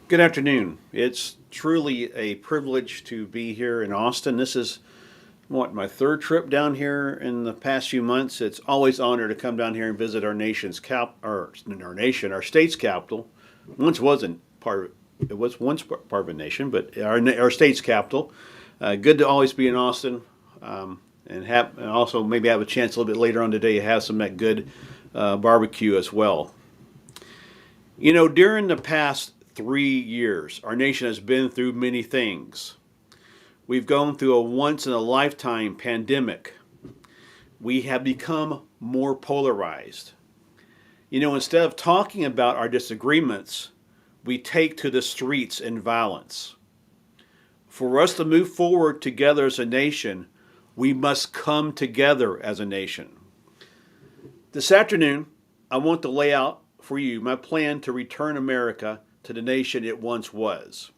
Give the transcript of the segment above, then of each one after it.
Good afternoon. It's truly a privilege to be here in Austin. This is my third trip down here in the past few months. It's always an honor to come down here and visit our nation's our state's capital. Once wasn't part of it was once part of a nation, but our state's capital. Good to always be in Austin, and also maybe have a chance a little bit later on today to have some of that good barbecue as well. During the past 3 years, our nation has been through many things. We've gone through a once in a lifetime pandemic. We have become more polarized. Instead of talking about our disagreements, we take to the streets in violence. For us to move forward together as a nation, we must come together as a nation. This afternoon, I want to lay out for you my plan to return America to the nation it once was.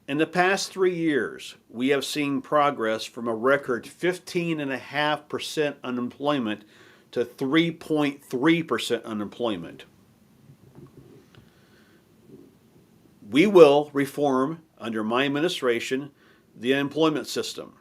In the past 3 years, we have seen progress from a record 15.5% unemployment to 3.3% unemployment. We will reform, under my administration, the unemployment system,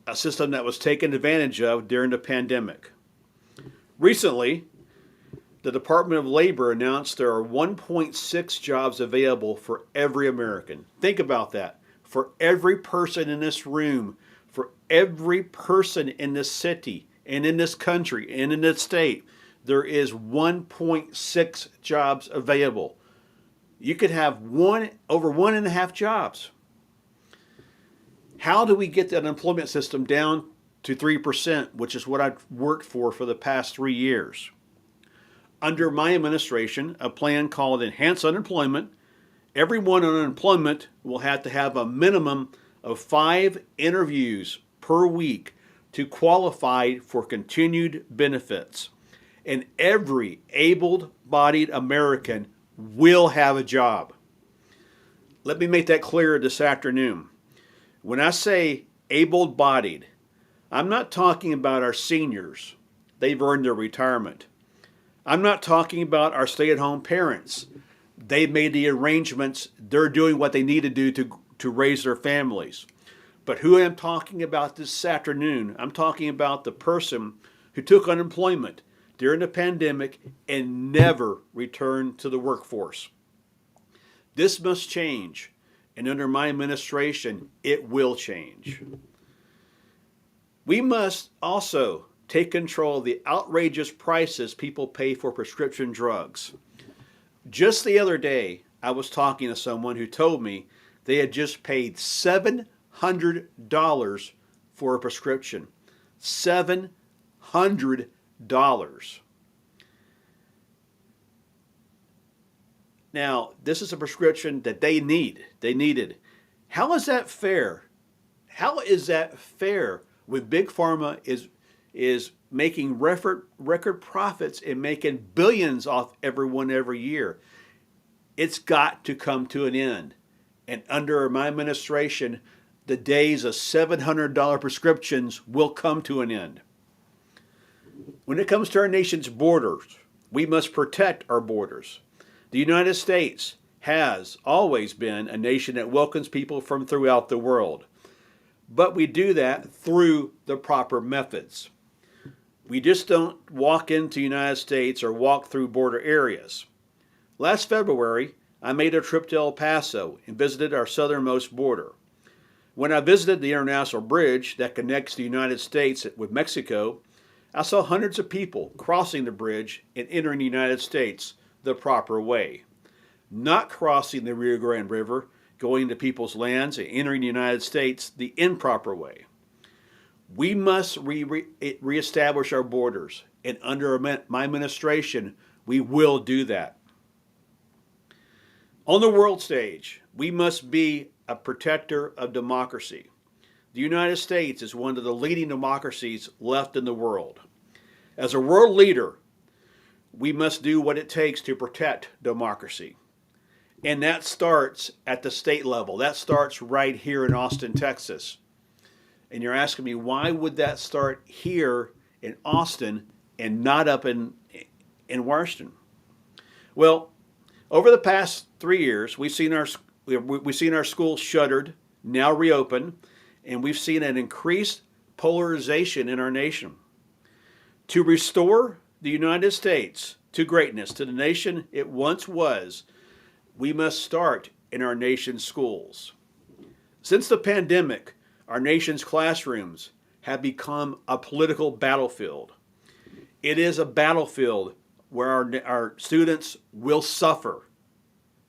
a system that was taken advantage of during the pandemic. Recently, the Department of Labor announced there are 1.6 jobs available for every American. Think about that. For every person in this room, for every person in this city, and in this country, and in this state, there is 1.6 jobs available. You could have over 1.5 jobs. How do we get the unemployment system down to 3%, which is what I've worked for the past 3 years? Under my administration, a plan called Enhanced Unemployment. Everyone on unemployment will have to have a minimum of 5 interviews per week to qualify for continued benefits. And every able-bodied American will have a job. Let me make that clear this afternoon. When I say able-bodied, I'm not talking about our seniors. They've earned their retirement. I'm not talking about our stay-at-home parents. They've made the arrangements. They're doing what they need to do to raise their families. But who I'm talking about this afternoon, I'm talking about the person who took unemployment during the pandemic and never returned to the workforce. This must change, and under my administration, it will change. We must also take control of the outrageous prices people pay for prescription drugs. Just the other day, I was talking to someone who told me they had just paid $700 for a prescription. $700. Now, this is a prescription that they needed. How is that fair? How is that fair when Big Pharma is making record profits and making billions off everyone every year? It's got to come to an end. And under my administration, the days of $700 prescriptions will come to an end. When it comes to our nation's borders, we must protect our borders. The United States has always been a nation that welcomes people from throughout the world. But we do that through the proper methods. We just don't walk into the United States or walk through border areas. Last February, I made a trip to El Paso and visited our southernmost border. When I visited the international bridge that connects the United States with Mexico, I saw hundreds of people crossing the bridge and entering the United States the proper way, not crossing the Rio Grande River, going to people's lands and entering the United States the improper way. We must reestablish our borders, and under my administration, we will do that. On the world stage, we must be a protector of democracy. The United States is one of the leading democracies left in the world. As a world leader, we must do what it takes to protect democracy. And that starts at the state level. That starts right here in Austin, Texas. And you're asking me, why would that start here in Austin and not up in Washington? Well, Over the past 3 years, we've seen our schools shuttered, now reopened, and we've seen an increased polarization in our nation. To restore the United States to greatness, to the nation it once was, we must start in our nation's schools. Since the pandemic, our nation's classrooms have become a political battlefield. It is a battlefield where our students will suffer.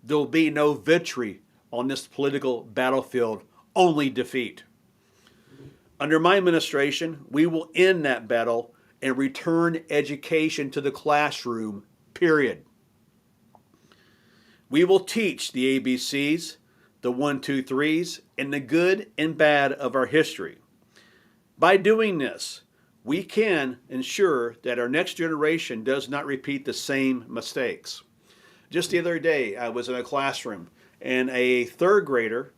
There will be no victory on this political battlefield, only defeat. Under my administration, we will end that battle and return education to the classroom, period. We will teach the ABCs, the 1, 2, 3s, and the good and bad of our history. By doing this, we can ensure that our next generation does not repeat the same mistakes. Just the other day, I was in a classroom and a third grader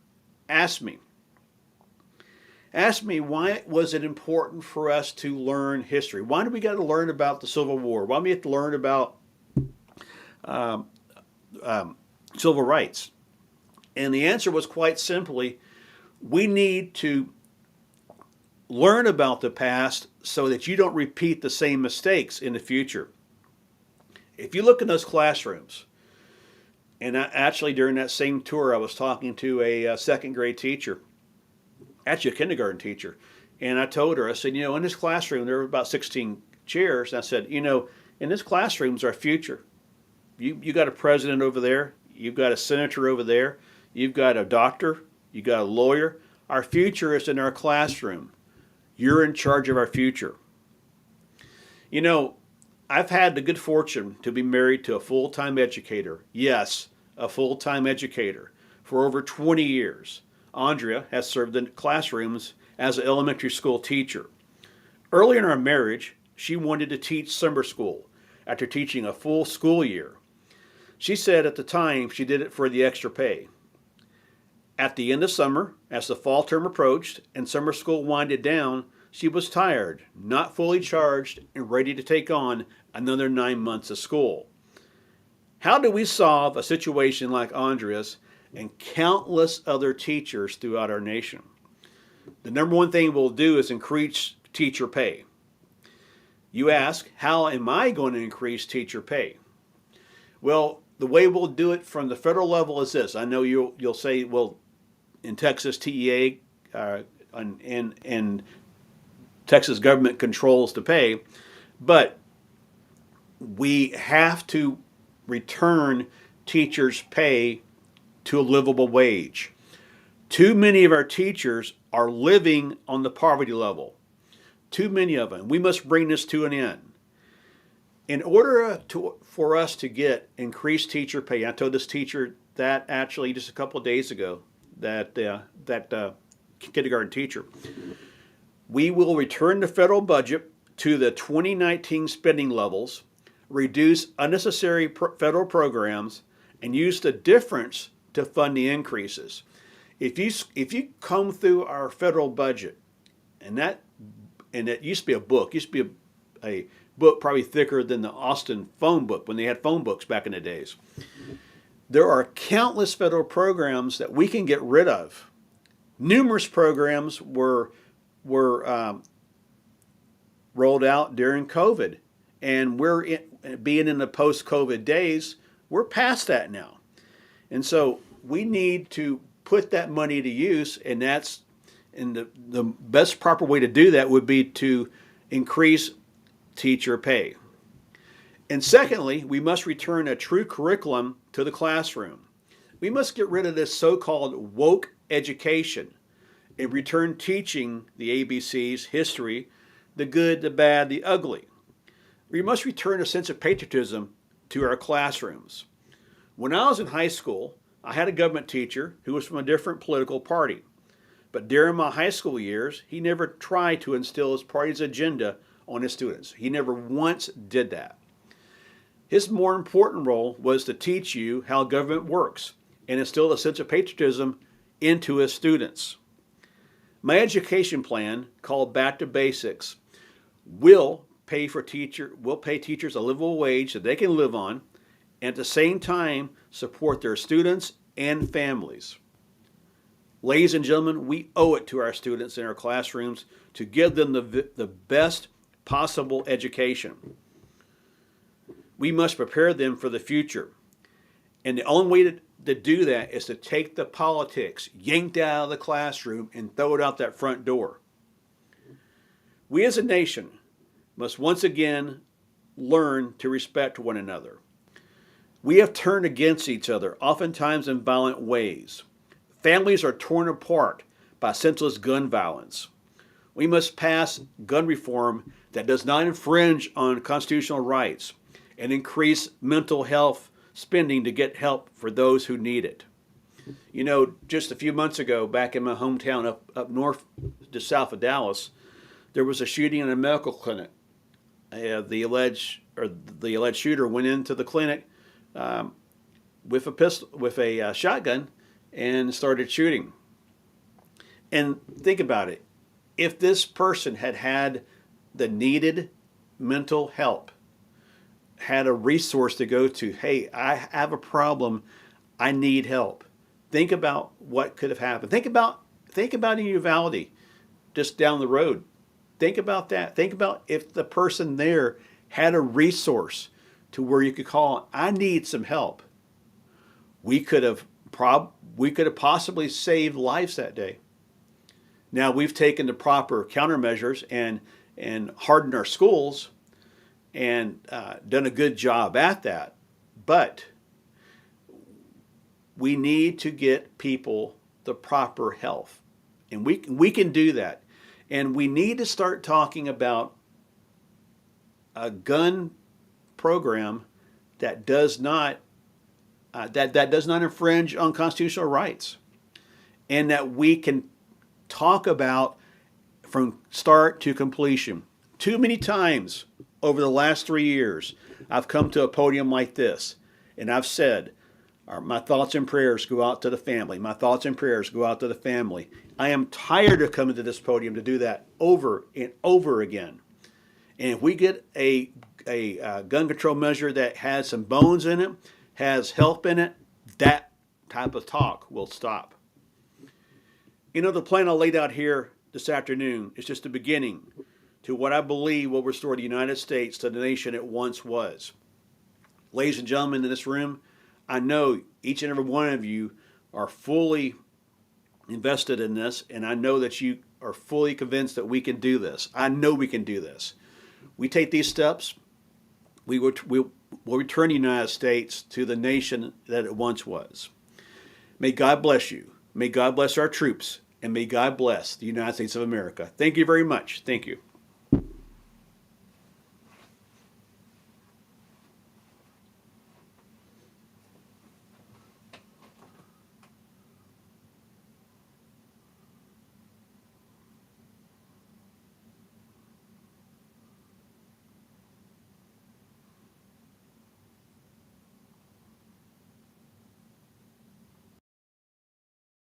asked me why was it important for us to learn history? Why do we got to learn about the Civil War? Why do we have to learn about civil rights? And the answer was quite simply, we need to learn about the past so that you don't repeat the same mistakes in the future. If you look in those classrooms, and actually during that same tour I was talking to a second grade teacher, actually a kindergarten teacher, and I told her, I said, in this classroom there were about 16 chairs, and I said, in this classroom's our future. You got a president over there, you've got a senator over there, you've got a doctor, you've got a lawyer. Our future is in our classroom. You're in charge of our future. I've had the good fortune to be married to a full-time educator. Yes, a full-time educator for over 20 years. Andrea has served in classrooms as an elementary school teacher. Early in our marriage, she wanted to teach summer school after teaching a full school year. She said at the time she did it for the extra pay. At the end of summer, as the fall term approached and summer school winded down, she was tired, not fully charged, and ready to take on another 9 months of school. How do we solve a situation like Andrea's and countless other teachers throughout our nation? The number one thing we'll do is increase teacher pay. You ask, how am I going to increase teacher pay? Well, the way we'll do it from the federal level is this. I know you'll say, well, in Texas, TEA and Texas government controls the pay, but we have to return teachers' pay to a livable wage. Too many of our teachers are living on the poverty level. Too many of them. We must bring this to an end. In order for us to get increased teacher pay, I told this teacher that actually just a couple of days ago, that kindergarten teacher, we will return the federal budget to the 2019 spending levels, reduce unnecessary federal programs, and use the difference to fund the increases. If you comb through our federal budget, and it used to be a book, used to be a book probably thicker than the Austin phone book when they had phone books back in the days. There are countless federal programs that we can get rid of. Numerous programs were rolled out during COVID, and being in the post-COVID days, we're past that now. And so we need to put that money to use, and the best proper way to do that would be to increase teacher pay. And secondly, we must return a true curriculum to the classroom. We must get rid of this so-called woke education and return teaching the ABCs, history, the good, the bad, the ugly. We must return a sense of patriotism to our classrooms. When I was in high school, I had a government teacher who was from a different political party. But during my high school years, he never tried to instill his party's agenda on his students. He never once did that. His more important role was to teach you how government works and instill a sense of patriotism into his students. My education plan, called Back to Basics, will pay teachers a livable wage that they can live on and at the same time support their students and families. Ladies and gentlemen, we owe it to our students in our classrooms to give them the best possible education. We must prepare them for the future. And the only way to do that is to take the politics yanked out of the classroom and throw it out that front door. We as a nation must once again learn to respect one another. We have turned against each other, oftentimes in violent ways. Families are torn apart by senseless gun violence. We must pass gun reform that does not infringe on constitutional rights and increase mental health spending to get help for those who need it. You know, just a few months ago, back in my hometown up north to south of Dallas, there was a shooting in a medical clinic. The alleged shooter went into the clinic with a shotgun and started shooting. And think about it. If this person had had the needed mental help, had a resource to go to, hey, I have a problem, I need help. Think about what could have happened. Think about in Uvalde, just down the road. Think about that. Think about if the person there had a resource to where you could call, I need some help. We could have possibly saved lives that day. Now we've taken the proper countermeasures and hardened our schools and done a good job at that. But we need to get people the proper health. And we can do that. And we need to start talking about a gun program that does not that does not infringe on constitutional rights, and that we can talk about from start to completion. Too many times over the last 3 years, I've come to a podium like this, and I've said, my thoughts and prayers go out to the family. My thoughts and prayers go out to the family. I am tired of coming to this podium to do that over and over again. And if we get a gun control measure that has some bones in it, has help in it, that type of talk will stop. You know, the plan I laid out here this afternoon is just the beginning to what I believe will restore the United States to the nation it once was. Ladies and gentlemen in this room, I know each and every one of you are fully invested in this, and I know that you are fully convinced that we can do this. I know we can do this. We take these steps, we will return the United States to the nation that it once was. May God bless you. May God bless our troops, and may God bless the United States of America. Thank you very much. Thank you.